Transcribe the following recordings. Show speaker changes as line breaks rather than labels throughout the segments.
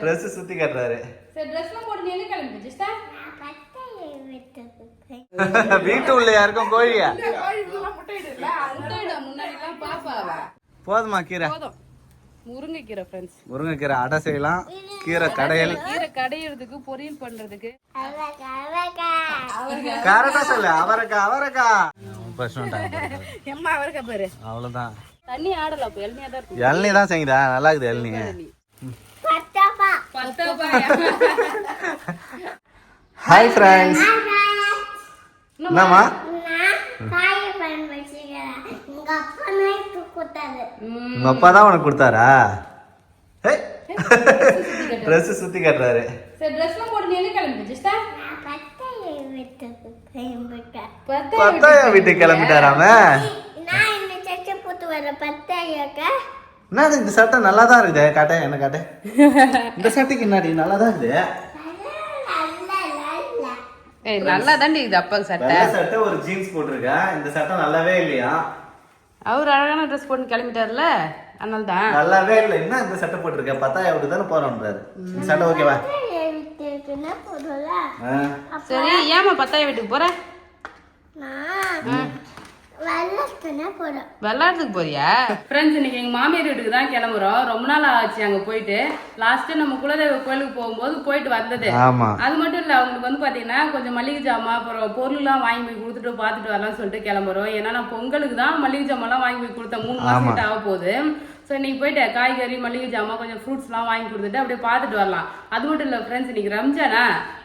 Dress சுத்தி காட்டுறாரு.
சரி ட்ரெஸ்லாம் போட்டு நீ எங்க கிளம்பி ஜெஸ்டா?
வீட்டு உள்ள யாருக்கும் கோழியா?
முட்டையிடல முட்டையிட முன்னாடிலாம் பாப்பாவா.
போதுமா கீரை?
போதும். முருங்கைக்கீரை ஃப்ரெண்ட்ஸ்.
முருங்கைக்கீரை அடை செய்யலாம். கீரை கடையல்.
கீரை கடையிறதுக்கு பொரியல் பண்றதுக்கு.
கரெக்டா சொல்லு. அவரைக்காய்.
எம்மா அவரைக்காய் பாரு.
அவ்வளவுதான்.
தண்ணி ஆடல அப்ப எல்னியா தான் இருக்கு.
எல்னி தான் செய்யுதா? நல்லா இருக்குது எல்னி. Hi friends. என்னம்மா? உங்க அப்பா தான் உனக்கு கொடுத்தாரா? ட்ரெஸ் சுத்தி காட்டுறாரு.
சரி ட்ரெஸ்லாம் போட்டு நீ எங்க கிளம்பி ஜெஸ்டா?
பத்தாயிரம் வீட்டுக்கு கிளம்பிட்டாராம. என்ன இந்த சட்டை நல்லா தான் இருக்குது. காட்ட என்ன காட்ட. இந்த சட்டைக்கு என்னடி நல்லா தான் இருக்குது.
நல்லா தாண்டி இது அப்பா சட்டை.
சட்டை ஒரு ஜீன்ஸ் போட்டிருக்கா. இந்த சட்டை நல்லாவே இல்லையா?
அவர் அழகான ட்ரெஸ் போட்டு கிளம்பிட்டார்ல அதனால தான்.
நல்லாவே இல்லை. என்ன இந்த சட்டை போட்டிருக்க? 10,000 விட்டு தானே போறோம்ன்றாரு. இந்த சட்டை ஓகேவா?
சரி ஏமா 10,000 வீட்டுக்கு போற? வெள்ளாட்டுக்கு போறியா? ஃப்ரெண்ட்ஸ் இன்னைக்கு எங்க மாமியார் வீட்டுக்கு தான் கிளம்புறோம். ரொம்ப நாள் ஆச்சு அங்க போயிட்டு. லாஸ்ட் நம்ம குலதெய்வ கோயிலுக்கு போகும்போது போயிட்டு வந்தது. அது மட்டும் இல்ல அவங்களுக்கு வந்து பாத்தீங்கன்னா கொஞ்சம் மளிகை ஜாமான் அப்புறம் பொருள் எல்லாம் வாங்கி போய் கொடுத்துட்டு பாத்துட்டு வரலாம்னு சொல்லிட்டு கிளம்புறோம். ஏன்னா நான் பொங்கலுக்கு தான் மளிகை ஜாமான் எல்லாம் வாங்கி போய் கொடுத்தேன். 3 மாசம் ஆக போகுது. ஸோ இன்னைக்கு போயிட்டு காய்கறி மளிகை ஜாமான் கொஞ்சம் ஃப்ரூட்ஸ்லாம் வாங்கி கொடுத்துட்டு அப்படியே பார்த்துட்டு வரலாம். அது மட்டும் இல்லை ஃப்ரெண்ட்ஸ் இன்னைக்கு ரம்ஜானா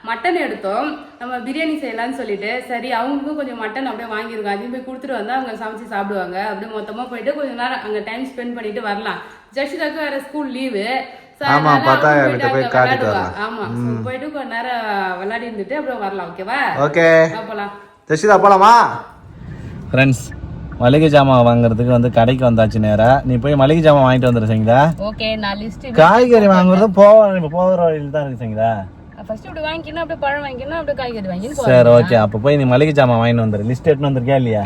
மட்டன் எடுத்தோம். நம்ம பிரியாணி செய்யலாம்னு சொல்லிட்டு சரி அவங்களுக்கும் கொஞ்சம் மட்டன் அப்படியே வாங்கியிருக்கோம். அதையும் போய் கொடுத்துட்டு வந்தால் அவங்க சமைச்சு சாப்பிடுவாங்க. அப்படியே மொத்தமாக போயிட்டு கொஞ்சம் நேரம் அங்கே டைம் ஸ்பெண்ட் பண்ணிட்டு வரலாம். ஜஷிதாக்கு வேற ஸ்கூல் லீவு. போயிட்டு கொஞ்ச நேரம் விளையாடி இருந்துட்டு அப்புறம் வரலாம். ஓகேவா?
ஓகே
போலாம்.
ஜஷிதா போலாமா? ஃப்ரெண்ட்ஸ் மளிகை ஜாமான் வாங்குறதுக்கு வந்து கடைக்கு வந்தாச்சு நேரா. நீ போய் மளிகை ஜாமான் வாங்கிட்டு வந்துரு சரிங்களா?
ஓகே நான் லிஸ்ட்
காய்கறி வாங்குறது போகிற வழியில் தான் இருக்கு சரிங்களா?
ஃபர்ஸ்ட் இப்படி வாங்கிக்கணும் அப்படியே பழம் வாங்கிக்கணும் அப்படியே காய்கறி வாங்கிக்கணும்.
சரி ஓகே அப்ப போய் நீ மளிகை ஜாமான் வாங்கிட்டு வந்துரு. லிஸ்ட் எடுத்து வந்திருக்கியா இல்லையா?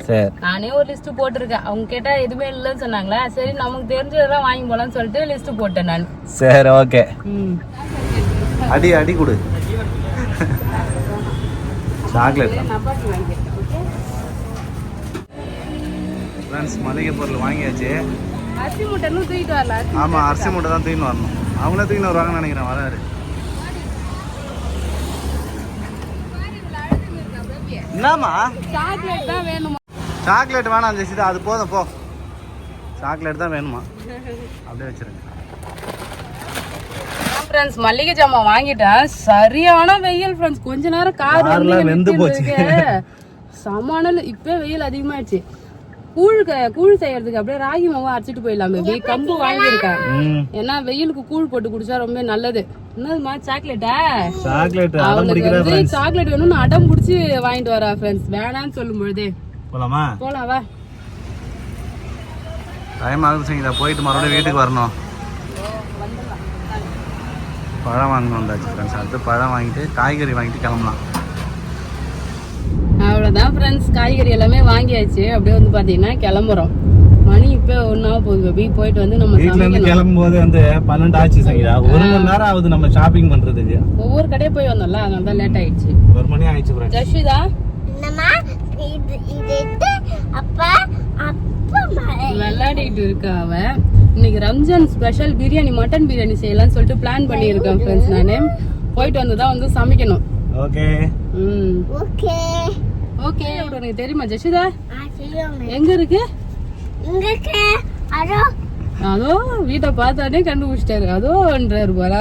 சரி
நானே ஒரு லிஸ்ட் போட்டிருக்கேன். அவங்க கேட்டா எதுவுமே இல்லைன்னு சொன்னாங்களா சரி நமக்கு தெரிஞ்சதெல்லாம் வாங்கி போலாம்னு சொல்லிட்டு லிஸ்ட் போட்டேன் நான்.
சரி ஓகே. அடி கொடு. சாக்லேட் ஃப்ரெண்ட்ஸ் மளிகை பொருள் வாங்கியாச்சு.
அரிசி மூட்டை தூக்கிட்டு வரல.
ஆமா அரிசி மூட்டை தான் தூக்கிட்டு வரணும். அவங்களே தூக்கிட்டு வருவாங்கன்னு நினைக்கிறேன். வராரு. என்னம்மா?
சாக்லேட் தான் வேணுமா?
சாக்லேட் வேணாம் ஜெசிதா அது போதும் போ. சாக்லேட் தான் வேணுமா? அப்படியே வச்சிருங்க.
ஃப்ரெண்ட்ஸ் மளிகை ஜாமான் வாங்கிட்டேன். சரியான வெயில் ஃப்ரெண்ட்ஸ். கொஞ்ச நேரம் கார்ல
வெந்து போச்சு.
சமானல இப்ப வெயில் அதிகமாயிடுச்சு. கூழ் செய்யறதுக்கு அப்படியே ராகி மாவு அரைச்சிட்டு போயிடலாம். பேபி கம்பு வாங்கியிருக்கேன். ஏன்னா வெயிலுக்கு கூழ் போட்டு குடிச்சா ரொம்ப நல்லது. என்னதுமா சாக்லேட்டா? அவளுக்கு வந்து சாக்லேட் வேணும்னு அடம் பிடிச்சி வாங்கிட்டு வரா ஃப்ரெண்ட்ஸ். வேணான்னு சொல்லும் பொழுதே போலாம் வா.
டைம் ஆகுது சரிங்களா? போயிட்டு மறுபடியும் வீட்டுக்கு வரணும். பழம் வாங்கணும் வந்தாச்சு ஃப்ரெண்ட்ஸ். அடுத்து பழம் வாங்கிட்டு காய்கறி வாங்கிட்டு கிளம்பலாம்.
அவ்வளவுதான் ஃப்ரெண்ட்ஸ். காய்கறி எல்லாமே வாங்கியாச்சு. அப்படியே வந்து பாத்தீங்கன்னா கிளம்புறோம். மணி இப்ப 1 போகுது. பேபி போயிட்டு வந்து நம்ம
கிளம்பும் போது வந்து 12 ஆச்சு சரிங்களா? 1 மணி நேரம் ஆகுது நம்ம ஷாப்பிங் பண்றதுக்கு.
ஒவ்வொரு கடையே போய் வந்தோம்ல அதனால தான் லேட் ஆயிடுச்சு.
1 மணி ஆயிடுச்சு ஃப்ரெண்ட்ஸ்.
ஜஷிதா விளையாடிட்டு இருக்கா அவ. இன்னைக்கு ரம்ஜான் ஸ்பெஷல் பிரியாணி மட்டன் பிரியாணி செய்யலாம்னு சொல்லிட்டு பிளான் பண்ணியிருக்கேன் ஃப்ரெண்ட்ஸ். நானு போயிட்டு வந்துதான் வந்து சமைக்கணும்.
ஓகே
ஓகே உனக்கு தெரியுமா ஜஷிதா? எங்க இருக்கு? அதோ வீட்டை பார்த்தானே கண்டுபிடிச்சிட்டாரு. அதோன்றாரு போல.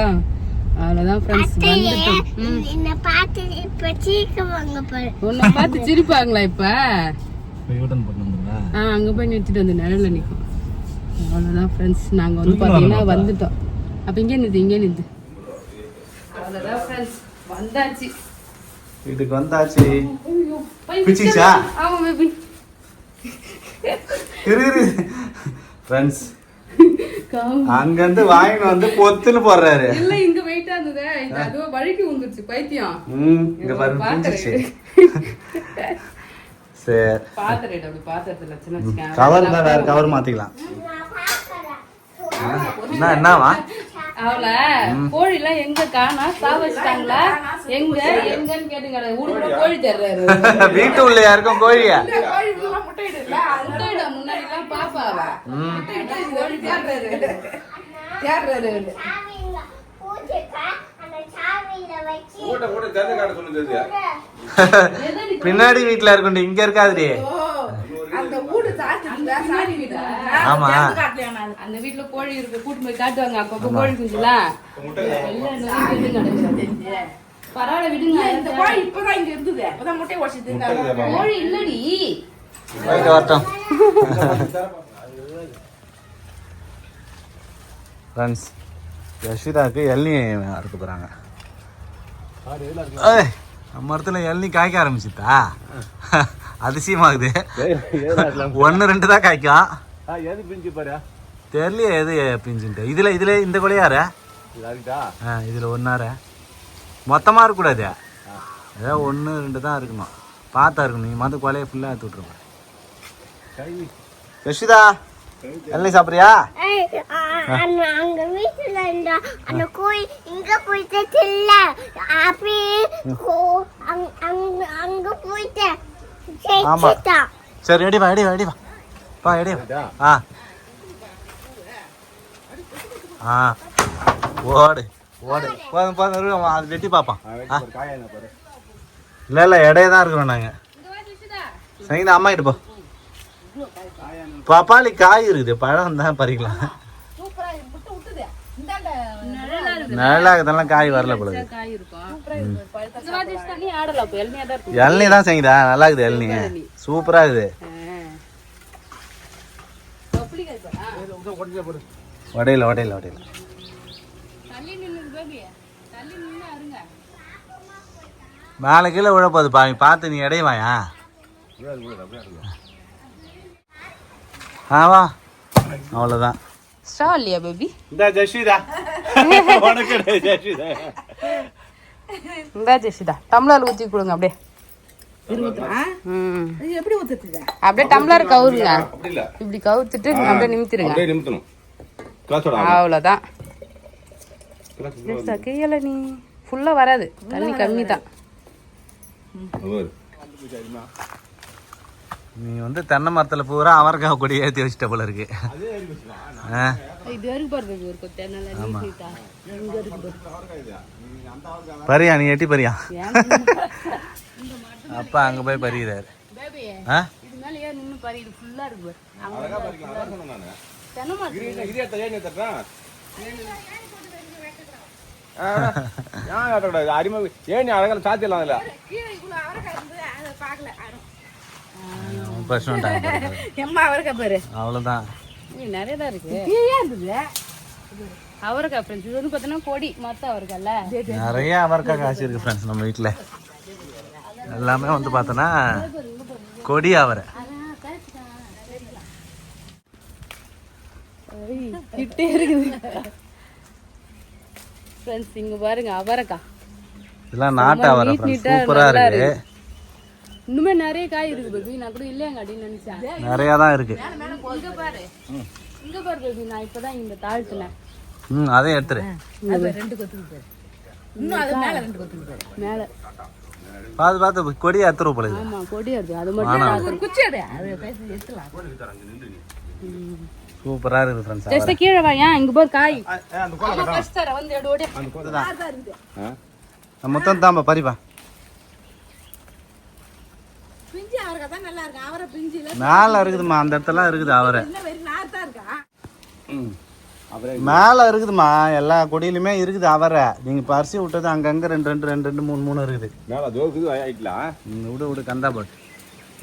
அவ்வளவுதான் ஃப்ரெண்ட்ஸ் வந்துட்டோம். உன்னை பார்த்து சிரிப்பாங்களா இப்ப? அங்க போய் நிறுத்திட்டு வந்து நிழல்ல நிக்கும். அவ்வளவுதான் ஃப்ரெண்ட்ஸ் நாங்க வந்து பாத்தீங்கன்னா வந்துட்டோம். அப்ப இங்கே நிறுத்து. அவ்வளவுதான் ஃப்ரெண்ட்ஸ் வந்தாச்சு.
வீட்டுக்கு வந்தாச்சு. பிச்சிச்சா?
ஆமா பேபி.
ஃப்ரெண்ட்ஸ் அங்க இருந்து வாங்கிட்டு வந்து பொத்துன்னு போடுறாரு.
இல்ல இங்க வெயிட்டா இருந்ததே. இது அதுவா வழுக்கி வந்துருச்சு பைத்தியம்.
இங்க பாரு பிஞ்சிச்சு. சரி
பாத்துறேன். அப்படி பாத்துறதுல சின்ன
கவர் தான் வேற கவர் மாத்திக்கலாம். என்னவா?
அவள கோழி எல்லாம் எங்க காணா சாவச்சிட்டாங்களா எங்க எங்கன்னு கேட்டுங்க ஊருக்குள்ள கோழி தர்றாரு
வீட்டு உள்ள யாருக்கும் கோழியா
முன்னாடி எல்லாம் பாப்பாவா கோழி தேர்றாரு
பின்னாடி வீட்டுல இருக்கும் இங்க இருக்காதுடி. ஆமா
அந்த வீட்டுல கோழி இருக்கு கூட்டு போய் காட்டுவாங்க அப்பப்ப கோழி குஞ்சுலாம் பரவாயில்ல விடுங்க. இந்த கோழி இப்பதான் இங்க இருந்தது அப்பதான் முட்டை உடைச்சிட்டு கோழி இல்லடி
வரட்டும். ஃப்ரெண்ட்ஸ் யஷிதாக்கு இளநீ அறுக்க போறாங்க. நம்ம இடத்துல இளநீ காய்க்க ஆரம்பிச்சுட்டா அதிசயமாகுது. 1-2 தான் காய்க்கும். தெரியலையே எது பிஞ்சுட்டு. இதுல இந்த கொலையாரு இதுல 1 மொத்தமா இருக்கக்கூடாது. ஏதோ 1-2 தான் இருக்கணும். பார்த்தா இருக்கணும். நீ மொத்த கொலையை ஃபுல்லா எடுத்து விட்டுருப்ப. யஷிதா இளநீ சாப்பிட்றியா?
அங்க வீட்டுல இருந்தா அந்த கோயில் இங்க போயிட்டு இல்ல அப்படி அங்க போயிட்டு.
ஆமா சரி எடி வா எடி வா எடி வா பா எடி வா. ஓடு ஓடு போதும் போதும் அது வெட்டி பார்ப்பான். இல்லை இடையே தான் இருக்கிறோம் நாங்கள். சரிங்க அம்மா கிட்ட போ. பப்பாளி காய் இருக்குது, பழம் தான் பறிக்கலாம். நிழலாகதெல்லாம் காய் வரல போல. இளநீ தான் செய்யுதா? நல்லா இருக்குது இளநீ, சூப்பரா இருக்குது. வடையில வடையில வடையில மேலே கீழே விழ போகுது பாவி, பார்த்து நீ இடையவாயா. வா அவ்வளோதான்.
ஸ்டாலியா பேபி
இந்த ஜெஷிதா உனக்கு ஜெஷிதா
இந்த ஜெஷிதா டம்ளர் ஊற்றி கொடுங்க. அப்படியே
எப்படி ஊத்துறது?
அப்படியே டம்ளர் கவுருங்க. இப்படி கவுத்துட்டு அப்படியே நிமித்திருங்க. அவ்வளோதான். கையில நீ ஃபுல்லா வராது, தண்ணி கம்மி தான்.
நீ வந்து தென்னை மரத்துல பூரா அவரைக்காய் கொடி ஏற்றி வச்சுட்ட போல இருக்கு. பரியா நீ எட்டி பரியா. அப்பா அங்க போய் பறிக்கிறாரு. அவ்வளவுதான்.
நிறைய தான் இருக்கு. அவரைக்காய் ஃப்ரெண்ட்ஸ், இது வந்து பார்த்தீங்கன்னா கொடி மொத்த அவரைக்காய்ல
நிறைய அவரைக்காய் காய்ச்சி இருக்கு ஃப்ரெண்ட்ஸ் நம்ம வீட்டில். எல்லாமே வந்து பார்த்தோன்னா கொடி அவரை.
கிட்டே இருக்குது ஃப்ரெண்ட்ஸ். இங்க பாருங்க அவரைக்காய்,
இதெல்லாம் நாட்டு அவரை சூப்பரா இருக்கு.
இன்னுமே நிறைய காய் இருக்கு பேபி, நான் கூட இல்லையாங்க அப்படின்னு நினைச்சேன்.
நிறைய தான் இருக்கு.
இங்க பாரு இங்க பாரு பேபி, நான் இப்பதான் இந்த தாழ்த்தினேன்.
அதையும் எடுத்துரு.
2 கொத்து இன்னும் அது மேல 2 கொத்து
மேல
பார்த்து பார்த்து கொடி அத்துரு போல.
ஆமா கொடி அது, அது மட்டும்
குச்சி அட அது பேசி எடுத்துலாம்.
சூப்பரா இருக்கு ஃப்ரெண்ட்ஸ்.
ஜஸ்ட் கீழ வாயா, இங்க பாரு காய். அந்த கோல கஷ்டற வந்து எடு ஓடி.
அந்த கோல தான். மொத்தம் தாம்பா பரிபா.
பிஞ்சி அவரை தான் நல்லா இருக்கு. அவரை பிஞ்சில
மேல இருக்குதுமா, அந்த இடத்துல இருக்குது அவரை.
இல்ல வெறும் நாத்தா இருக்கா.
மேல இருக்குதுமா, எல்லா கொடியிலுமே இருக்குது அவரை. நீங்க பறிச்சு விட்டது அங்கங்க 2 3 இருக்குது.
மேல தோக்குது ஆயிக்கலாம்.
விடு விடு கந்தா போட்டு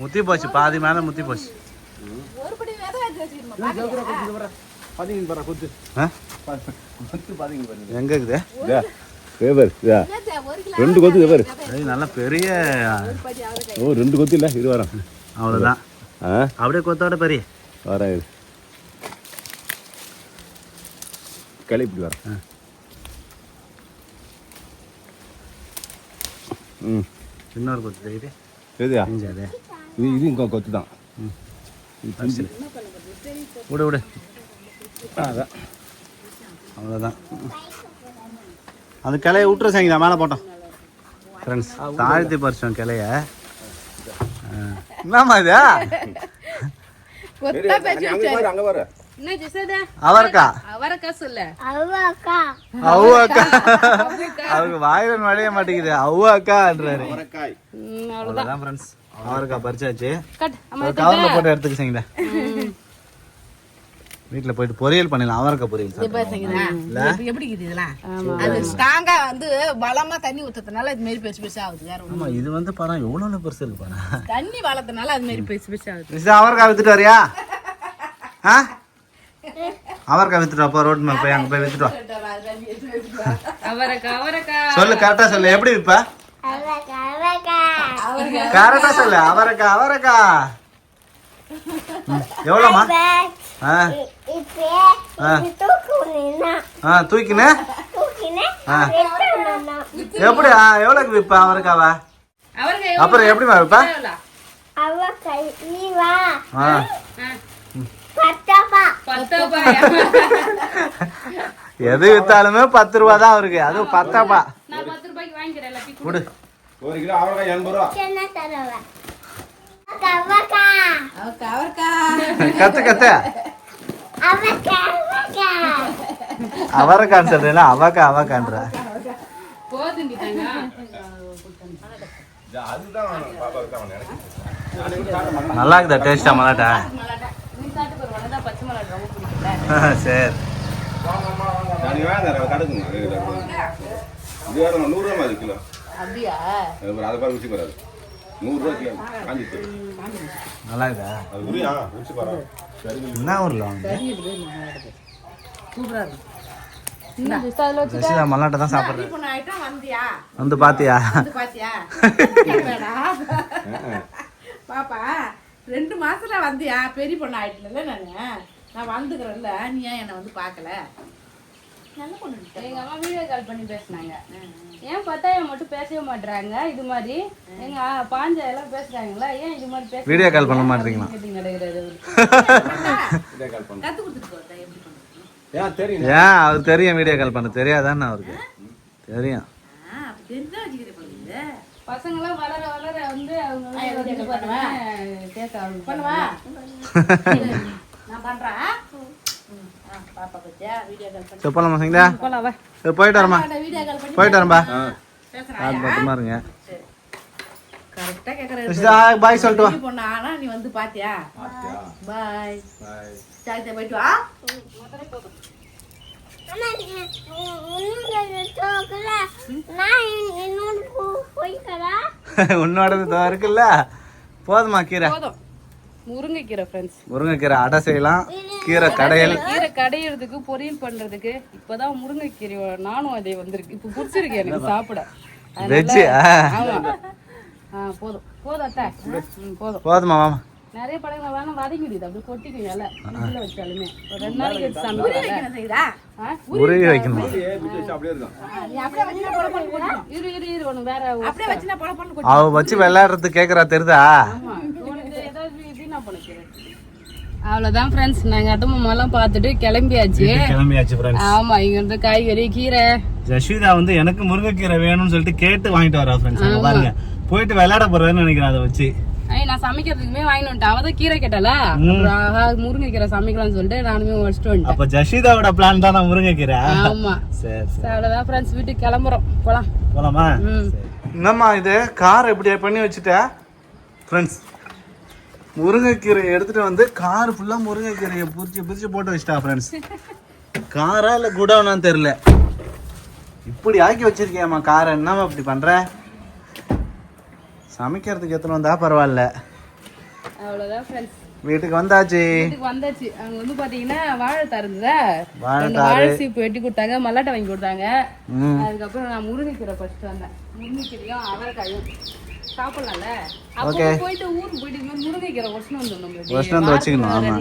முத்தி போச்சு, பாதி மேல முத்தி போச்சு.
ஒருபடி வேற வச்சிருக்கீங்க.
பாத்தீங்க பாரு கொத்து. கொத்து பாத்தீங்க பாரு.
எங்க இருக்குது?
பேவர். 2 கொத்து பேவர்.
நல்ல பெரிய.
ஓ 2 கொத்து இல்ல, இது வரும்.
அவ்வளவுதான். அப்படியே கொத்தோட பெரிய
வர களி இப்படி வர.
இன்னொரு கொத்து இது.
சரியா?
அது
இது இங்க கொத்து தான்.
விடு விடு.
அதான்
அவ்வளோதான். அந்த கிளைய விட்டுற சாங்கிதா மேலே போட்டோம் ஃப்ரெண்ட்ஸ். தாழ்த்தி பறிச்சோம் கிளைய. என்னம்மா இது?
அங்க வர
என்ன ஜெசதா
அவருக்கா
அவரக்கா சொல்ல
அக்கா அவருக்கு வாயில நுழைய மாட்டேங்குது. அக்கான்றாரு. அவ்வளோதான் ஃப்ரெண்ட்ஸ். அவருக்கா பறிச்சாச்சு. கவர்ல போட்டு எடுத்துக்க செய்யுங்க. வீட்டுல போயிட்டு பொரியல் பண்ணிடலாம். அவரக்கா பொரியல்
எப்படி இதெல்லாம் அது ஸ்ட்ராங்கா வந்து பலமா தண்ணி ஊத்துறதுனால இது மாதிரி பெருசு பெருசா ஆகுது.
ஆமா இது வந்து படம் எவ்வளவு பெருசு இருக்கு பாரு.
தண்ணி வளர்த்தனால அது மாதிரி பெருசு பெருசா ஆகுது.
அவரக்கா வித்துட்டு வரியா? அவரக்கா வித்துட்டு அப்போ ரோட் மேல போய் அங்க போய் வித்துட்டு சொல்லு. கரெக்டா சொல்லு. எப்படி விப்ப? கரெக்டா சொல்லு. அவரக்கா எவ்வளோமா? தூக்கின எப்படி எவ்வளோக்கு விப்ப அவரக்காவா? அப்புறம் எப்படிமா விப்ப? எது வித்தாலுமே 10 ரூபா தான் அவருக்கு. அதுவும் 10 ரூபா.
ஒரு கிலோ அவரைக்காய் 80 ரூபா.
கத்து அவரக்கான்னு சொல்றேன். அவக்கான்ற நல்லா இருக்குதா டேஸ்டா மலாட்டா? சரி
கிலோ அதை பாரு ருசி வராது. 100 ரூபா கிலோ காஞ்சி
நல்லா இருக்குதா?
ருசி பாரு.
என்ன ஊர்ல மல்லாட்டை தான் சாப்பிடுறேன். வந்து பாத்தியா
பாப்பா 2 மாசத்துல வந்தியா? பெரிய பொண்ணு ஆயிட்டுல நான் வந்துக்கிறேன்ல. நீ ஏன் என்ன வந்து பாக்கல?
எங்க அம்மா வீடியோ கால் பண்ணி பேசினாங்க. ஏன் பத்தாயிரம் மட்டும் பேசவே மாட்டாங்க? இது மாதிரி எங்க பாஞ்சா எல்லாம் பேசுறாங்களா? ஏன் இது மாதிரி பேச
வீடியோ கால் பண்ண மாட்டீங்களா?
கத்து கொடுத்துட்டு போறதா எப்படி பண்ணுறது?
ஏன் அவருக்கு தெரியும் வீடியோ கால் பண்ண தெரியாதான்னு? அவருக்கு தெரியும்.
பசங்க எல்லாம் வளர வளர வந்து அவங்க
பண்ணுவா நான் பண்றேன். பாப்பா பத்தியா வீடியோ கால் பண்ணி
போலாமா சங்கடா? போயிட்டு வரமா?
வீடியோ கால் பண்ணி
போயிட்டு வரம்பா.
பேசுறேன்.
பத்திரமா இருங்க.
கரெக்டா கேக்குறேன்.
பாய் சொல்லிட்டு வா.
பொண்ணு ஆனா நீ வந்து பாத்தியா? பாய் பாய். சாய்தே போயிட்டு வா.
உன்னோடது இருக்குல்ல? போதுமா கீரை?
போதும். முருங்கைக்கீரை ஃப்ரெண்ட்ஸ்.
முருங்கைக்கீரை அடை செய்யலாம். கீரை கடையல்.
கீரை கடையிறதுக்கு பொரியல் பண்றதுக்கு இப்பதான் முருங்கைக்கீரை நானும் அதே வந்திருக்கு. இப்ப பிடிச்சிருக்கு எனக்கு சாப்பிட.
வெஜ்ஜு?
போதும் போதும் அத்தை. போதும்.
போதுமா மாமா?
நிறைய பழங்கள் வேணா வதங்கிடுது. அப்படி கொட்டிக்கும் இலை இதுல வச்சாலுமே. ஒரு 2 நாளைக்கு வச்சு சமைக்கிறேன்.
உருவி வைக்கணும்.
இரு ஒண்ணு வேற
அவ வச்சு விளையாடுறது கேக்குறா தெரியுதா?
அவ்வளவுதான் ஃப்ரெண்ட்ஸ். நாங்க அட்டமாலாம் பார்த்துட்டு கிளம்பியாச்சு. ஆமா இங்க இருந்து காய்கறி கீரை.
ஜஸ்விதா வந்து எனக்கு முருங்கைக்கீரை வேணும்னு சொல்லிட்டு கேட்டு வாங்கிட்டு வரா ஃப்ரெண்ட்ஸ். பாருங்க போயிட்டு விளையாட போறேன்னு நினைக்கிறேன். அதை வச்சு
நான் சமைக்கிறதுக்குமே வாங்கிட்டு வந்துட்டேன். அவதான் கீரை கேட்டால முருங்கைக்கீரை சமைக்கலாம்னு சொல்லிட்டு நானுமே வச்சுட்டு வந்துட்டேன்.
அப்ப ஜஸ்விதாவோட பிளான் தான் முருங்கைக்கீரை.
ஆமா சரி அவ்வளவுதான் ஃப்ரெண்ட்ஸ். வீட்டுக்கு கிளம்புறோம். போலாமா?
என்னம்மா இது கார் இப்படி பண்ணி வச்சுட்ட ஃப்ரெண்ட்ஸ்? முருங்கைக்கீரை எடுத்துட்டு வந்து கார் ஃபுல்லா முருங்கைக்கீரையை பிரிச்சு போட்டு வச்சுட்டா ஃப்ரெண்ட்ஸ். காரா இல்ல குடோனான்னு தெரியல. இப்படி ஆக்கி வச்சிருக்கியாம்மா காரை. என்னம்மா இப்படி பண்ற? சமைக்கிறதுக்கு எத்தனை வந்தா பரவாயில்ல.
அவ்வளவுதான் ஃப்ரெண்ட்ஸ்.
வீட்டுக்கு வந்தாச்சு.
அங்க வந்து பாத்தீங்கன்னா வாழைத்தார் இருந்ததா, வாழை சீப்பு வெட்டி கொடுத்தாங்க, மல்லாட்டை வாங்கி கொடுத்தாங்க. அதுக்கப்புறம் நான் முருங்கைக்கீரை ஃபர்ஸ்ட் வந்தேன். முருங்கைக்கீரையும் அவரைக்காயும் சாப்பிடலாம்ல. அப்போ போயிட்டு ஊருக்கு போயிட்டு முருங்கைக்கீரை ஒடிச்சுட்டு வந்து வச்சுக்கணும். 2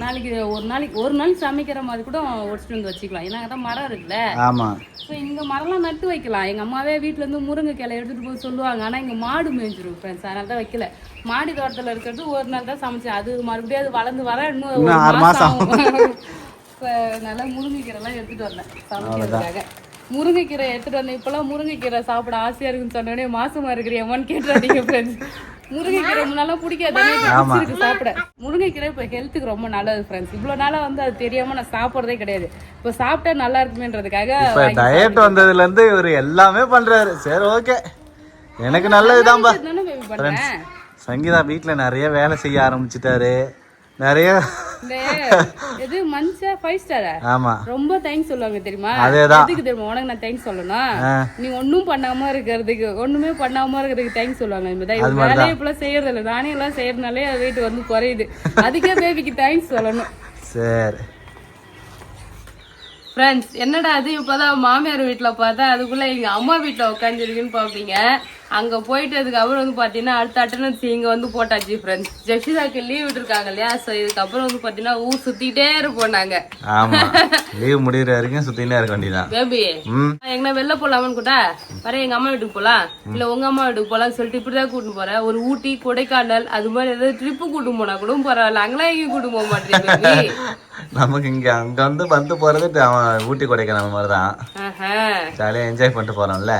நாளைக்கு ஒரு நாள் சமைக்கிற மாதிரி கூட ஒடிச்சுட்டு வந்து வச்சுக்கலாம். ஏன்னா அதான் மரம் இருக்குல்ல.
ஆமா.
ஸோ இங்க மரம்லாம் நட்டு வைக்கலாம். எங்க அம்மாவே வீட்டுல இருந்து முருங்கைக்கீரை எடுத்துட்டு போய் சொல்லுவாங்க. ஆனா இங்க மாடு மேய்ஞ்சிரும் ஃப்ரெண்ட்ஸ். அதனால தான் வைக்கல. மாடி தோட்டத்துல இருக்கிறது ஒரு நாள் தான் சமைச்சேன். அது மறுபடியும் அது வளர்ந்து வர இன்னும் 6 மாசம் ஆகும். இப்போ நல்லா முருங்கைக்கீரைலாம் எடுத்துட்டு வந்தேன் சமைக்கிறதுக்காக. முருங்கைக்கீரை எடுத்துட்டு வந்தேன். இப்பெல்லாம் முருங்கைக்கீரை சாப்பிட ஆசையா இருக்குன்னு சொன்னோடனே மாசமா இருக்கிறியம்மான்னு கேட்டுறாதீங்க ஃப்ரெண்ட்ஸ். முருங்கைக்கீரை முன்னாலாம் பிடிக்காது சாப்பிட. முருங்கைக்கீரை இப்போ ஹெல்த்துக்கு ரொம்ப நல்லது ஃப்ரெண்ட்ஸ். இவ்வளோ நாளாக வந்து அது தெரியாம நான் சாப்பிட்றதே கிடையாது. இப்போ சாப்பிட்டா நல்லா இருக்குமேன்றதுக்காக
இப்போ டயட் வந்ததுல இருந்து இவர் எல்லாமே பண்றாரு. சரி ஓகே, எனக்கு நல்லதுதான்பா. சங்கீதா வீட்டுல நிறைய வேலை செய்ய ஆரம்பிச்சுட்டாரு. நிறைய
இது மஞ்சா 5 ஸ்டாரா?
ஆமா,
ரொம்ப தேங்க்ஸ் சொல்லுவாங்க தெரியுமா?
அதேதான்.
எதுக்கு தெரியுமா உனக்கு நான் தேங்க்ஸ் சொல்லணும்? நீ ஒண்ணும் பண்ணாம இருக்கிறதுக்கு, ஒண்ணுமே பண்ணாம இருக்கிறதுக்கு தேங்க்ஸ் சொல்லுவாங்க. இந்த வேலையை இப்பெல்லாம் செய்யறது இல்லை. நானே எல்லாம் செய்யறதுனாலே அது வெயிட் வந்து குறையுது. அதுக்கே பேபிக்கு தேங்க்ஸ் சொல்லணும்.
சரி
ஃப்ரெண்ட்ஸ், என்னடா அது இப்போதான் மாமியார் வீட்டில் பார்த்தா அதுக்குள்ளே எங்கள் அம்மா வீட்டில் உட்காந்துருக்குன்னு பார்ப்பீங்க. அங்கே போயிட்டு அதுக்கப்புறம் வந்து பார்த்தீங்கன்னா அடுத்த அட்டனன்ஸ் இங்கே வந்து போட்டாச்சு ஃப்ரெண்ட்ஸ். ஜெஷிதாக்கு லீவ் விட்டுருக்காங்க இல்லையா? ஸோ இதுக்கப்புறம் வந்து பார்த்தீங்கன்னா ஊர் சுற்றிக்கிட்டே இருப்போம் நாங்கள்.
ஆமாம், லீவ் முடிகிற வரைக்கும் சுற்றினே இருக்க வேண்டியதான்.
பேபி எங்கன்னா வெளில போகலாமான்னு கூட வர எங்கள் அம்மா வீட்டுக்கு போகலாம், இல்லை உங்கள் அம்மா வீட்டுக்கு போகலான்னு சொல்லிட்டு இப்படி தான் கூட்டின்னு போகிறேன். ஒரு ஊட்டி, கொடைக்கானல் அது மாதிரி ஏதாவது ட்ரிப்பு கூட்டு போனா கூட பரவாயில்ல. அங்கெல்லாம் எங்கேயும் கூட்டு போக மாட்டேன்.
நமக்கு இங்கே அங்கே வந்து போகிறது ஊட்டி கொடைக்கானல் மாதிரி தான். ஜாலியாக என்ஜாய் பண்ணிட்டு போகிறோம்ல.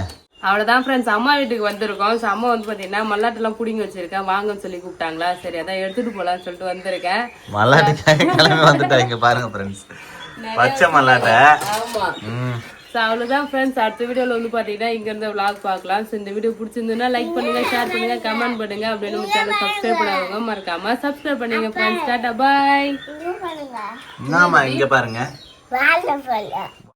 அவ்வளோதான் ஃப்ரெண்ட்ஸ், அம்மா வீட்டுக்கு வந்திருக்கோம். ஸோ அம்மா வந்து பார்த்தீங்கன்னா மல்லாட்டெல்லாம் பிடிங்கி வச்சிருக்கேன், வாங்கன்னு சொல்லி கூப்பிட்டாங்களா. சரி அதான் எடுத்துட்டு போகலான்னு சொல்லிட்டு வந்திருக்கேன்.
மல்லாட்டுக்காக கிளம்பி வந்துட்டேன். இங்கே பாருங்க ஃப்ரெண்ட்ஸ், பச்சை மல்லாட்டை.
ஆமாம். ஸோ அவ்வளோதான் ஃப்ரெண்ட்ஸ், அடுத்த வீடியோவில் வந்து பார்த்தீங்கன்னா இங்கேருந்து விளாக் பார்க்கலாம். ஸோ இந்த வீடியோ பிடிச்சிருந்ததுன்னா லைக் பண்ணுங்க, ஷேர் பண்ணுங்க, கமெண்ட் பண்ணுங்க. அப்படின்னு நம்ம சேனல் சப்ஸ்கிரைப் பண்ணாதவங்க மறக்காம சப்ஸ்கிரைப் பண்ணுங்க ஃப்ரெண்ட்ஸ். டாடா பாய்.
ஆமா, இங்கே பாருங்க.